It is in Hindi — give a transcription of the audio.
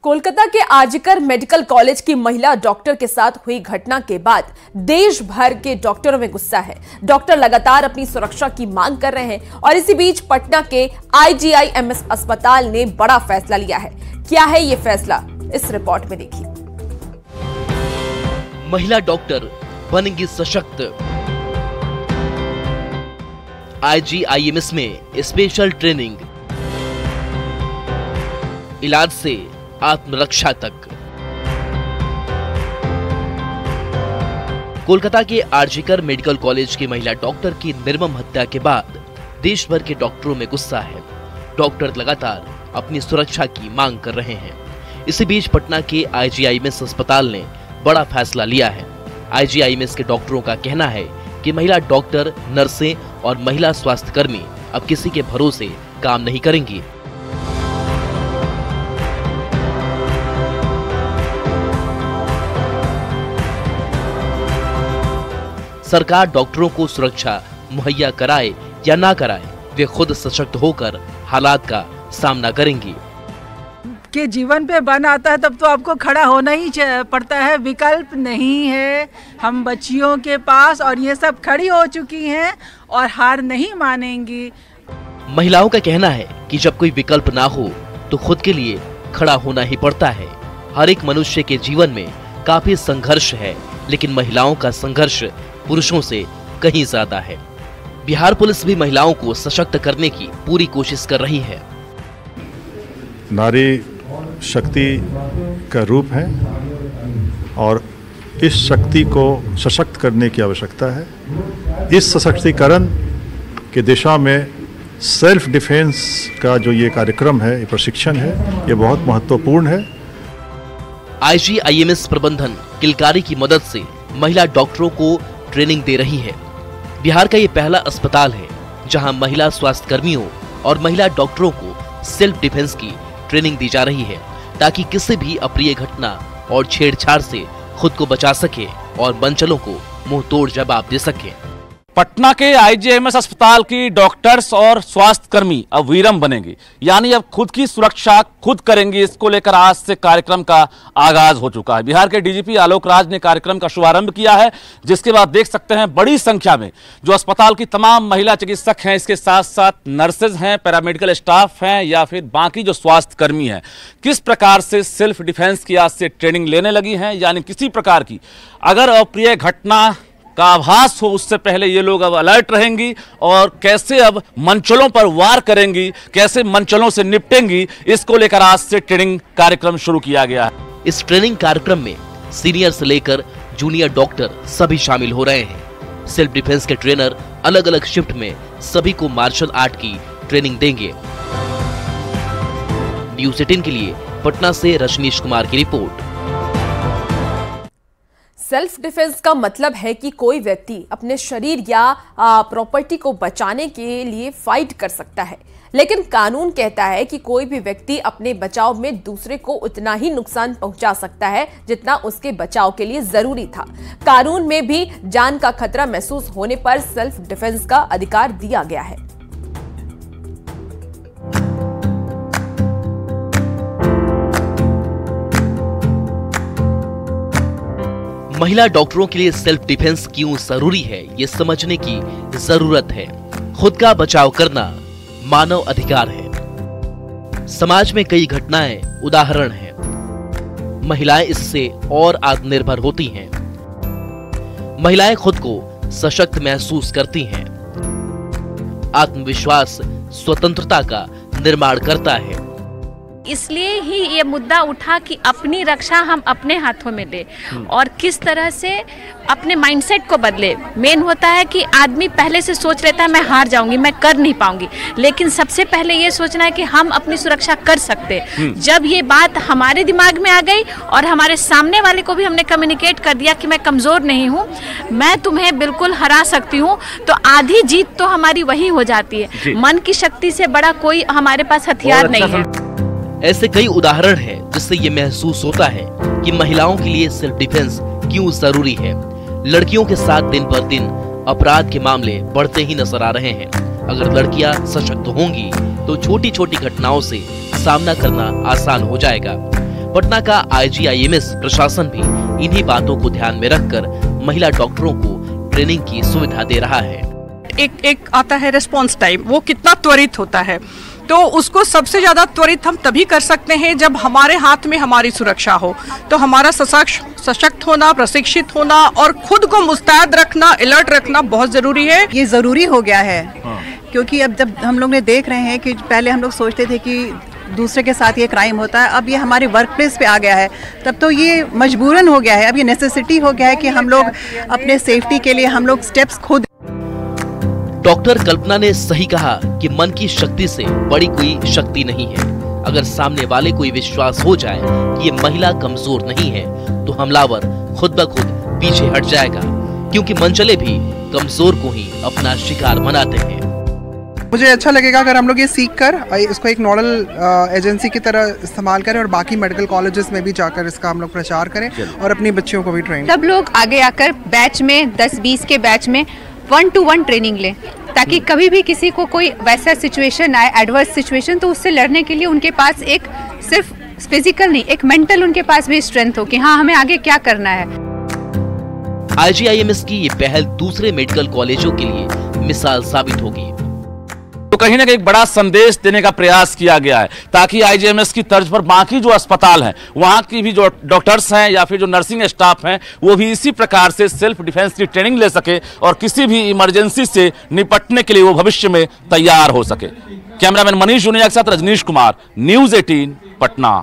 कोलकाता के आरजीकर मेडिकल कॉलेज की महिला डॉक्टर के साथ हुई घटना के बाद देश भर के डॉक्टरों में गुस्सा है। डॉक्टर लगातार अपनी सुरक्षा की मांग कर रहे हैं और इसी बीच पटना के IGIMS अस्पताल ने बड़ा फैसला लिया है। क्या है ये फैसला, इस रिपोर्ट में देखिए। महिला डॉक्टर बनेंगी सशक्त। IGIMS में स्पेशल ट्रेनिंग, इलाज से आत्मरक्षा तक। कोलकाता के आरजीकर मेडिकल कॉलेज की महिला डॉक्टर की निर्मम हत्या के बाद देश भर के डॉक्टरों में गुस्सा है। डॉक्टर लगातार अपनी सुरक्षा की मांग कर रहे हैं। इसी बीच पटना के IGIMS अस्पताल ने बड़ा फैसला लिया है। IGIMS के डॉक्टरों का कहना है कि महिला डॉक्टर, नर्सें और महिला स्वास्थ्यकर्मी अब किसी के भरोसे काम नहीं करेंगी। सरकार डॉक्टरों को सुरक्षा मुहैया कराए या ना कराए, वे खुद सशक्त होकर हालात का सामना करेंगी। के जीवन पे बन आता है तब तो आपको खड़ा होना ही पड़ता है, विकल्प नहीं है। हम बच्चियों के पास और ये सब खड़ी हो चुकी हैं और हार नहीं मानेंगी। महिलाओं का कहना है कि जब कोई विकल्प ना हो तो खुद के लिए खड़ा होना ही पड़ता है। हर एक मनुष्य के जीवन में काफी संघर्ष है, लेकिन महिलाओं का संघर्ष पुरुषों से कहीं ज्यादा है। बिहार पुलिस भी महिलाओं को सशक्त करने की पूरी कोशिश कर रही है। नारी शक्ति का रूप है और इस शक्ति को सशक्त करने की आवश्यकता है। इस सशक्तिकरण की दिशा में सेल्फ डिफेंस का जो ये कार्यक्रम है, ये प्रशिक्षण है, ये बहुत महत्वपूर्ण है। IGIMS प्रबंधन किलकारी की मदद से महिला डॉक्टरों को ट्रेनिंग दे रही है। बिहार का ये पहला अस्पताल है जहां महिला स्वास्थ्य कर्मियों और महिला डॉक्टरों को सेल्फ डिफेंस की ट्रेनिंग दी जा रही है, ताकि किसी भी अप्रिय घटना और छेड़छाड़ से खुद को बचा सके और मंचलों को मुंह तोड़ जवाब दे सके। पटना के IGIMS अस्पताल की डॉक्टर्स और स्वास्थ्य कर्मी अब वीरम बनेंगी, यानी अब खुद की सुरक्षा खुद करेंगी। इसको लेकर आज से कार्यक्रम का आगाज हो चुका है। बिहार के DGP आलोक राज ने कार्यक्रम का शुभारंभ किया है, जिसके बाद देख सकते हैं बड़ी संख्या में जो अस्पताल की तमाम महिला चिकित्सक हैं, इसके साथ साथ नर्सेज हैं, पैरामेडिकल स्टाफ हैं या फिर बाकी जो स्वास्थ्य कर्मी हैं, किस प्रकार से सेल्फ डिफेंस की आज से ट्रेनिंग लेने लगी हैं। यानी किसी प्रकार की अगर अप्रिय घटना का आभास हो उससे पहले ये लोग अब अलर्ट रहेंगी और कैसे अब मंचलों पर वार करेंगी, कैसे मंचलों से निपटेंगी, इसको लेकर आज से ट्रेनिंग कार्यक्रम शुरू किया गया है। इस ट्रेनिंग कार्यक्रम में सीनियर से लेकर जूनियर डॉक्टर सभी शामिल हो रहे हैं। सेल्फ डिफेंस के ट्रेनर अलग अलग शिफ्ट में सभी को मार्शल आर्ट की ट्रेनिंग देंगे। न्यूज़ 18 के लिए पटना से रजनीश कुमार की रिपोर्ट। सेल्फ डिफेंस का मतलब है कि कोई व्यक्ति अपने शरीर या प्रॉपर्टी को बचाने के लिए फाइट कर सकता है, लेकिन कानून कहता है कि कोई भी व्यक्ति अपने बचाव में दूसरे को उतना ही नुकसान पहुंचा सकता है जितना उसके बचाव के लिए जरूरी था। कानून में भी जान का खतरा महसूस होने पर सेल्फ डिफेंस का अधिकार दिया गया है। महिला डॉक्टरों के लिए सेल्फ डिफेंस क्यों जरूरी है, ये समझने की जरूरत है। खुद का बचाव करना मानव अधिकार है। समाज में कई घटनाएं उदाहरण हैं। महिलाएं इससे और आत्मनिर्भर होती हैं। महिलाएं खुद को सशक्त महसूस करती हैं। आत्मविश्वास स्वतंत्रता का निर्माण करता है। इसलिए ही ये मुद्दा उठा कि अपनी रक्षा हम अपने हाथों में ले और किस तरह से अपने माइंडसेट को बदले। मेन होता है कि आदमी पहले से सोच लेता है मैं हार जाऊंगी, मैं कर नहीं पाऊंगी, लेकिन सबसे पहले ये सोचना है कि हम अपनी सुरक्षा कर सकते। जब ये बात हमारे दिमाग में आ गई और हमारे सामने वाले को भी हमने कम्युनिकेट कर दिया कि मैं कमजोर नहीं हूँ, मैं तुम्हें बिल्कुल हरा सकती हूँ, तो आधी जीत तो हमारी वही हो जाती है। मन की शक्ति से बड़ा कोई हमारे पास हथियार नहीं है। ऐसे कई उदाहरण हैं जिससे ये महसूस होता है कि महिलाओं के लिए सेल्फ डिफेंस क्यों जरूरी है। लड़कियों के साथ दिन पर दिन अपराध के मामले बढ़ते ही नजर आ रहे हैं। अगर लड़कियां सशक्त होंगी तो छोटी छोटी घटनाओं से सामना करना आसान हो जाएगा। पटना का IGIMS प्रशासन भी इन्हीं बातों को ध्यान में रखकर महिला डॉक्टरों को ट्रेनिंग की सुविधा दे रहा है। एक आता है रिस्पॉन्स टाइम, वो कितना त्वरित होता है, तो उसको सबसे ज्यादा त्वरित हम तभी कर सकते हैं जब हमारे हाथ में हमारी सुरक्षा हो। तो हमारा सशक्त होना, प्रशिक्षित होना और खुद को मुस्तैद रखना, अलर्ट रखना बहुत जरूरी है। ये जरूरी हो गया है क्योंकि अब जब हम लोग ने देख रहे हैं कि पहले हम लोग सोचते थे कि दूसरे के साथ ये क्राइम होता है, अब ये हमारे वर्क प्लेस पे आ गया है, तब तो ये मजबूरन हो गया है, अब ये नेसेसिटी हो गया है कि हम लोग अपने सेफ्टी के लिए हम लोग स्टेप्स खुद। डॉक्टर कल्पना ने सही कहा कि मन की शक्ति से बड़ी कोई शक्ति नहीं है। अगर सामने वाले को विश्वास हो जाए कि ये महिला कमजोर नहीं है तो हमलावर खुद ब खुद पीछे हट जाएगा, क्योंकि मनचले भी कमजोर को ही अपना शिकार बनाते हैं। मुझे अच्छा लगेगा अगर हम लोग ये सीख कर इसको एक नोडल एजेंसी की तरह इस्तेमाल करें और बाकी मेडिकल कॉलेजेस में भी जाकर इसका हम लोग प्रचार करें और अपनी बच्चियों को भी ट्रेन। सब लोग आगे आकर बैच में 10-20 के बैच में 1-to-1 ट्रेनिंग लें, ताकि कभी भी किसी को कोई वैसा सिचुएशन आए, एडवर्स सिचुएशन, तो उससे लड़ने के लिए उनके पास एक सिर्फ फिजिकल नहीं, एक मेंटल उनके पास भी स्ट्रेंथ हो कि हाँ हमें आगे क्या करना है। IGIMS की ये पहल दूसरे मेडिकल कॉलेजों के लिए मिसाल साबित होगी। तो कहीं ना कहीं एक बड़ा संदेश देने का प्रयास किया गया है ताकि IGIMS की तर्ज पर बाकी जो अस्पताल हैं, वहां की भी जो डॉक्टर्स हैं या फिर जो नर्सिंग स्टाफ हैं, वो भी इसी प्रकार से सेल्फ डिफेंस की ट्रेनिंग ले सके और किसी भी इमरजेंसी से निपटने के लिए वो भविष्य में तैयार हो सके। कैमरामैन मनीष जुनिया के साथ रजनीश कुमार, News 18 पटना।